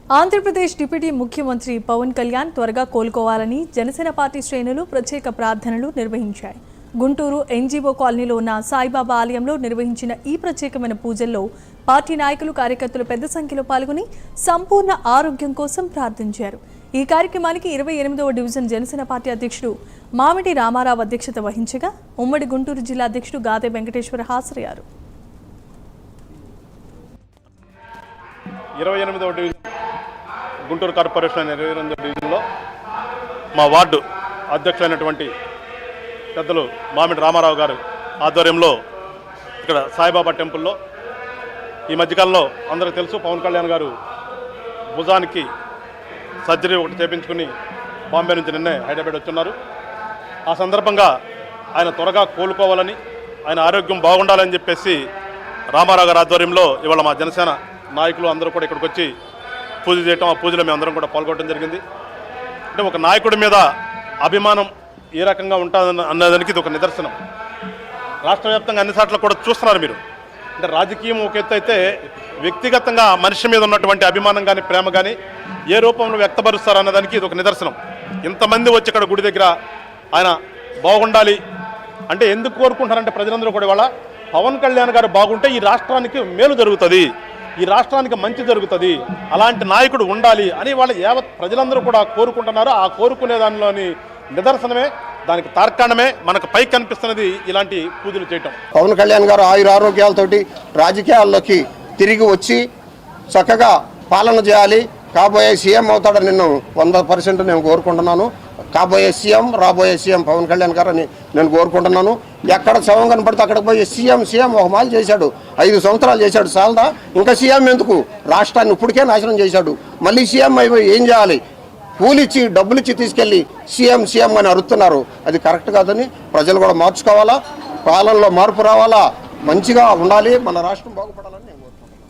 Andhra Pradesh deputy ముఖ్యమంత్రి పవన్ కళ్యాణ్ త్వరగా కోలుకోవాలని జనసేన పార్టీ శ్రేణులు ప్రత్యేక ప్రార్థనలు నిర్వహించాయి. గుంటూరు ఎన్జీఓ కాలనీలో ఉన్న సాయిబాబా ఆలయంలో నిర్వహించిన ఈ ప్రత్యేకమైన పూజల్లో పార్టీ నాయకులు కార్యకర్తలు పెద్ద సంఖ్యలో పాల్గొని సంపూర్ణ ఆరోగ్యం కోసం ప్రార్థించారు. ఈ కార్యక్రమానికి 28వ డివిజన్ జనసేన పార్టీ అధ్యక్షుడు మామిడి రామారావు అధ్యక్షత వహించగా ఉమ్మడి గుంటూరు జిల్లా అధ్యక్షుడు గాదే వెంకటేశ్వర హాజరయ్యారు. 28వ డివిజన్ గుంటూరు కార్పొరేషన్ 28వ డివిజన్లో మా వార్డు అధ్యక్షులైనటువంటి పెద్దలు మామిడి రామారావు గారు ఆధ్వర్యంలో ఇక్కడ సాయిబాబా టెంపుల్లో ఈ మధ్యకాలంలో అందరికీ తెలుసు పవన్ కళ్యాణ్ గారు భుజానికి సర్జరీ ఒకటి చేయించుకుని బాంబే నుంచి నిన్నే హైదరాబాద్ వచ్చున్నారు. ఆ సందర్భంగా ఆయన త్వరగా కోలుకోవాలని, ఆయన ఆరోగ్యం బాగుండాలని చెప్పేసి రామారావు గారి ఆధ్వర్యంలో ఇవాళ మా జనసేన నాయకులు అందరూ కూడా ఇక్కడికి వచ్చి పూజ చేయటం, ఆ పూజలో మేము అందరం కూడా పాల్గొనడం జరిగింది. అంటే ఒక నాయకుడి మీద అభిమానం ఏ రకంగా ఉంటుంది అన్నదానికి ఇది ఒక నిదర్శనం. రాష్ట్ర వ్యాప్తంగా అన్ని చోట్ల కూడా చూస్తున్నారు మీరు. అంటే రాజకీయం ఒక ఎత్తు అయితే వ్యక్తిగతంగా మనిషి మీద ఉన్నటువంటి అభిమానం కానీ ప్రేమ కానీ ఏ రూపంలో వ్యక్తపరుస్తారు అన్నదానికి ఇది ఒక నిదర్శనం. ఇంతమంది వచ్చి ఇక్కడ గుడి దగ్గర ఆయన బాగుండాలి అంటే ఎందుకు కోరుకుంటారంటే ప్రజలందరూ కూడా ఇవాళ పవన్ కళ్యాణ్ గారు బాగుంటే ఈ రాష్ట్రానికి మేలు జరుగుతుంది, ఈ రాష్ట్రానికి మంచి జరుగుతుంది, అలాంటి నాయకుడు ఉండాలి అని వాళ్ళ యావత్ ప్రజలందరూ కూడా కోరుకుంటున్నారు. ఆ కోరుకునే దానిలోని నిదర్శనమే, దానికి తార్కాణమే మనకు పైకి కనిపిస్తున్నది ఇలాంటి పూజలు చేయటం. పవన్ కళ్యాణ్ గారు ఆయురారోగ్యాలతోటి రాజకీయాల్లోకి తిరిగి వచ్చి చక్కగా పాలన చేయాలి, కాబోయే సీఎం అవుతాడని నేను 100% నేను కోరుకుంటున్నాను. కాబోయే సీఎం, రాబోయే సీఎం పవన్ కళ్యాణ్ గారు అని నేను కోరుకుంటున్నాను. ఎక్కడ శవం కనపడితే అక్కడికి పోయి సీఎం ఒక మాలు చేశాడు, 5 సంవత్సరాలు చేశాడు, చాలదా? ఇంకా సీఎం ఎందుకు? రాష్ట్రాన్ని ఇప్పటికే నాశనం చేశాడు. మళ్ళీ సీఎం అయిపోయి ఏం చేయాలి? కూలిచ్చి డబ్బులిచ్చి తీసుకెళ్ళి సీఎం అని అరుస్తున్నారు. అది కరెక్ట్ కాదని ప్రజలు కూడా మార్చుకోవాలా, పాలనలో మార్పు రావాలా, మంచిగా ఉండాలి, మన రాష్ట్రం బాగుపడాలని